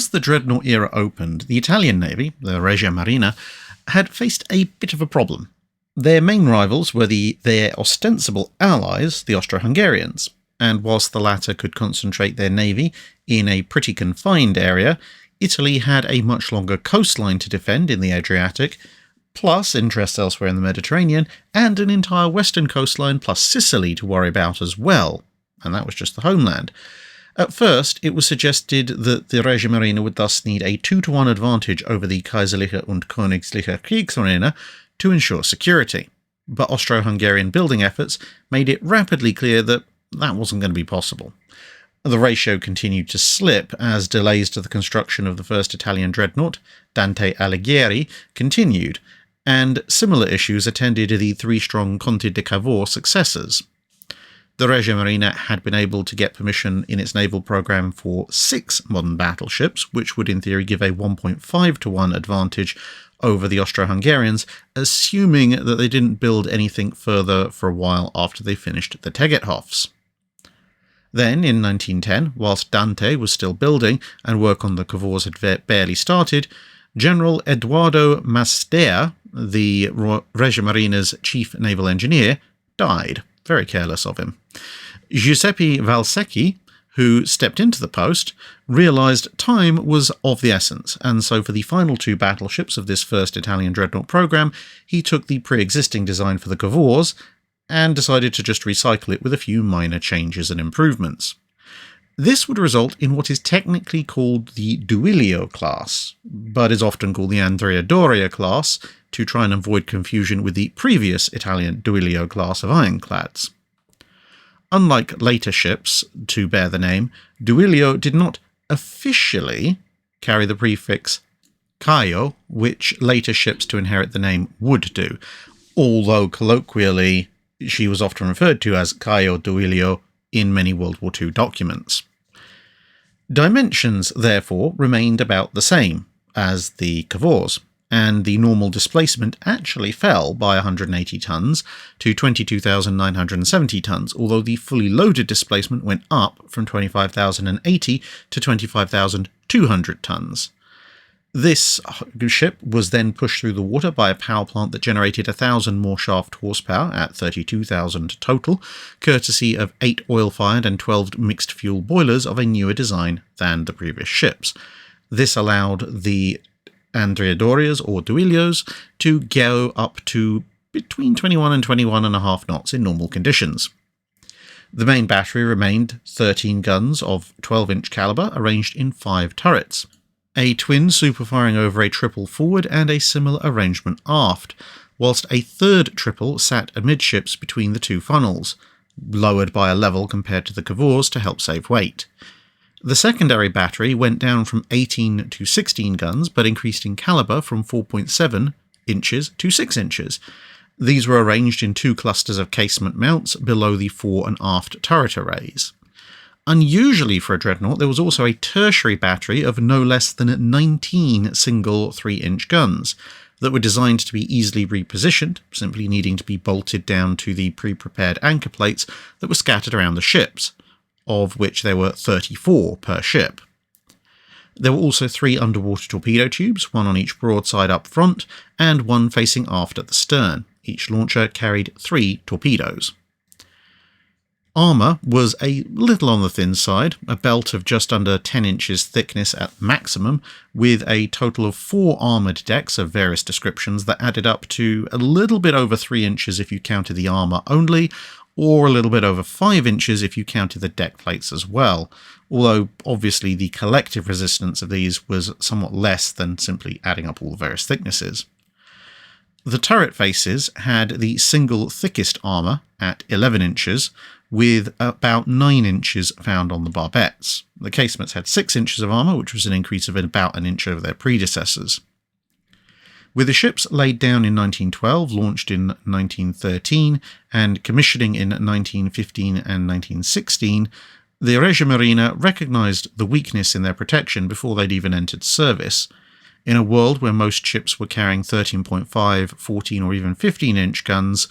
as the Dreadnought era opened, the Italian Navy, the Regia Marina, had faced a bit of a problem. Their main rivals were their ostensible allies, the Austro-Hungarians, and whilst the latter could concentrate their navy in a pretty confined area, Italy had a much longer coastline to defend in the Adriatic, plus interests elsewhere in the Mediterranean, and an entire western coastline plus Sicily to worry about as well, and that was just the homeland. At first, it was suggested that the Regia Marina would thus need a 2-to-1 advantage over the Kaiserliche und Königliche Kriegsmarine to ensure security, but Austro-Hungarian building efforts made it rapidly clear that that wasn't going to be possible. The ratio continued to slip as delays to the construction of the first Italian dreadnought, Dante Alighieri, continued, and similar issues attended the three-strong Conte de Cavour successors. The Regia Marina had been able to get permission in its naval program for 6 modern battleships, which would in theory give a 1.5-to-1 advantage over the Austro-Hungarians, assuming that they didn't build anything further for a while after they finished the Tegetthoffs. Then, in 1910, whilst Dante was still building and work on the Cavours had barely started, General Edoardo Masdea, the Regia Marina's chief naval engineer, died. Very careless of him. Giuseppe Valsecchi, who stepped into the post, realised time was of the essence, and so for the final 2 battleships of this first Italian dreadnought programme, he took the pre-existing design for the Cavours and decided to just recycle it with a few minor changes and improvements. This would result in what is technically called the Duilio class, but is often called the Andrea Doria class, to try and avoid confusion with the previous Italian Duilio class of ironclads. Unlike later ships to bear the name, Duilio did not officially carry the prefix Caio, which later ships to inherit the name would do, although colloquially she was often referred to as Caio Duilio in many World War II documents. Dimensions, therefore, remained about the same as the Cavours, and the normal displacement actually fell by 180 tons to 22,970 tons, although the fully loaded displacement went up from 25,080 to 25,200 tons. This ship was then pushed through the water by a power plant that generated 1,000 more shaft horsepower at 32,000 total, courtesy of 8 oil-fired and 12 mixed-fuel boilers of a newer design than the previous ships. This allowed the Andrea Dorias or Duilios to go up to between 21 and 21.5 knots in normal conditions. The main battery remained 13 guns of 12-inch caliber arranged in 5 turrets, a twin superfiring over a triple forward and a similar arrangement aft, whilst a third triple sat amidships between the 2 funnels, lowered by a level compared to the Cavours to help save weight. The secondary battery went down from 18 to 16 guns, but increased in caliber from 4.7 inches to 6 inches. These were arranged in 2 clusters of casement mounts below the fore and aft turret arrays. Unusually for a dreadnought, there was also a tertiary battery of no less than 19 single 3-inch guns that were designed to be easily repositioned, simply needing to be bolted down to the pre-prepared anchor plates that were scattered around the ships, of which there were 34 per ship. There were also 3 underwater torpedo tubes, 1 on each broadside up front, and 1 facing aft at the stern. Each launcher carried 3 torpedoes. Armour was a little on the thin side, a belt of just under 10 inches thickness at maximum, with a total of 4 armoured decks of various descriptions that added up to a little bit over 3 inches if you counted the armour only, or a little bit over 5 inches if you counted the deck plates as well, although obviously the collective resistance of these was somewhat less than simply adding up all the various thicknesses. The turret faces had the single thickest armour at 11 inches, with about 9 inches found on the barbettes. The casemates had 6 inches of armour, which was an increase of about an inch over their predecessors. With the ships laid down in 1912, launched in 1913, and commissioning in 1915 and 1916, the Regia Marina recognised the weakness in their protection before they'd even entered service. In a world where most ships were carrying 13.5, 14 or even 15-inch guns,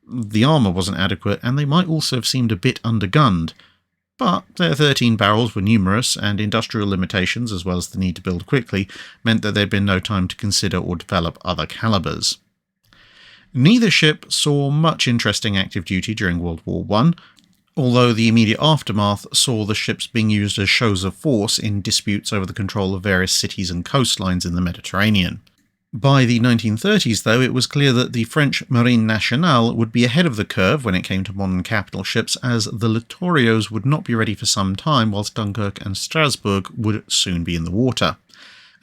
the armour wasn't adequate, and they might also have seemed a bit undergunned. But their 13 barrels were numerous, and industrial limitations, as well as the need to build quickly, meant that there'd been no time to consider or develop other calibers. Neither ship saw much interesting active duty during World War I, although the immediate aftermath saw the ships being used as shows of force in disputes over the control of various cities and coastlines in the Mediterranean. By the 1930s, though, it was clear that the French Marine Nationale would be ahead of the curve when it came to modern capital ships, as the Littorios would not be ready for some time, whilst Dunkirk and Strasbourg would soon be in the water.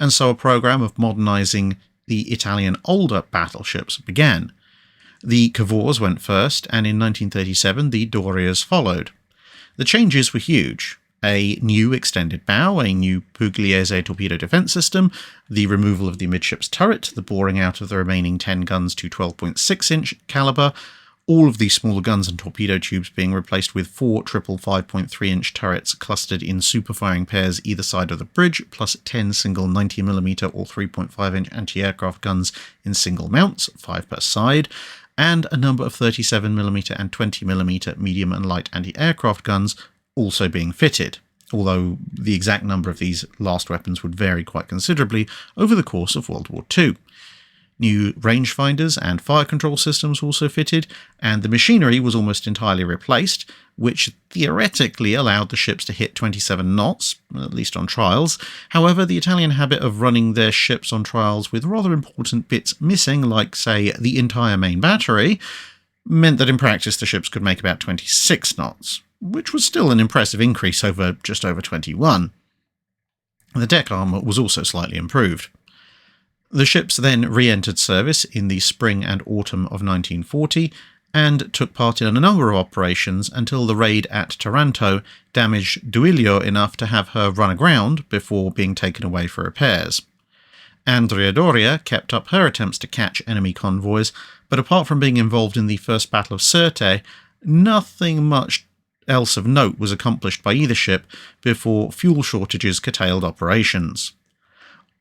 And so a programme of modernising the Italian older battleships began. The Cavours went first, and in 1937 the Dorias followed. The changes were huge. A new extended bow, a new Pugliese torpedo defence system, the removal of the midships turret, the boring out of the remaining 10 guns to 12.6-inch calibre, all of these smaller guns and torpedo tubes being replaced with 4 triple 5.3-inch turrets clustered in super-firing pairs either side of the bridge, plus 10 single 90mm or 3.5-inch anti-aircraft guns in single mounts, 5 per side, and a number of 37mm and 20mm medium and light anti-aircraft guns also being fitted, although the exact number of these last weapons would vary quite considerably over the course of World War II. New rangefinders and fire control systems were also fitted, and the machinery was almost entirely replaced, which theoretically allowed the ships to hit 27 knots, at least on trials. However, the Italian habit of running their ships on trials with rather important bits missing, like, say, the entire main battery, meant that in practice the ships could make about 26 knots, which was still an impressive increase over just over 21. The deck armour was also slightly improved. The ships then re-entered service in the spring and autumn of 1940 and took part in a number of operations until the raid at Taranto damaged Duilio enough to have her run aground before being taken away for repairs. Andrea Doria kept up her attempts to catch enemy convoys, but apart from being involved in the First Battle of Sirte, nothing much else of note was accomplished by either ship before fuel shortages curtailed operations.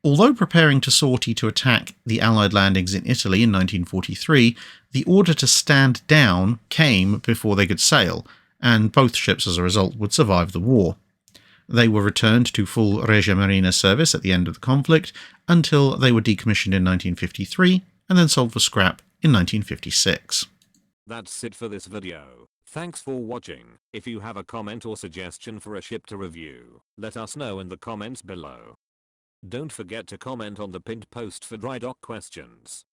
Although preparing to sortie to attack the Allied landings in Italy in 1943, the order to stand down came before they could sail, and both ships as a result would survive the war. They were returned to full Regia Marina service at the end of the conflict until they were decommissioned in 1953 and then sold for scrap in 1956. That's it for this video. Thanks for watching. If you have a comment or suggestion for a ship to review, let us know in the comments below. Don't forget to comment on the pinned post for dry dock questions.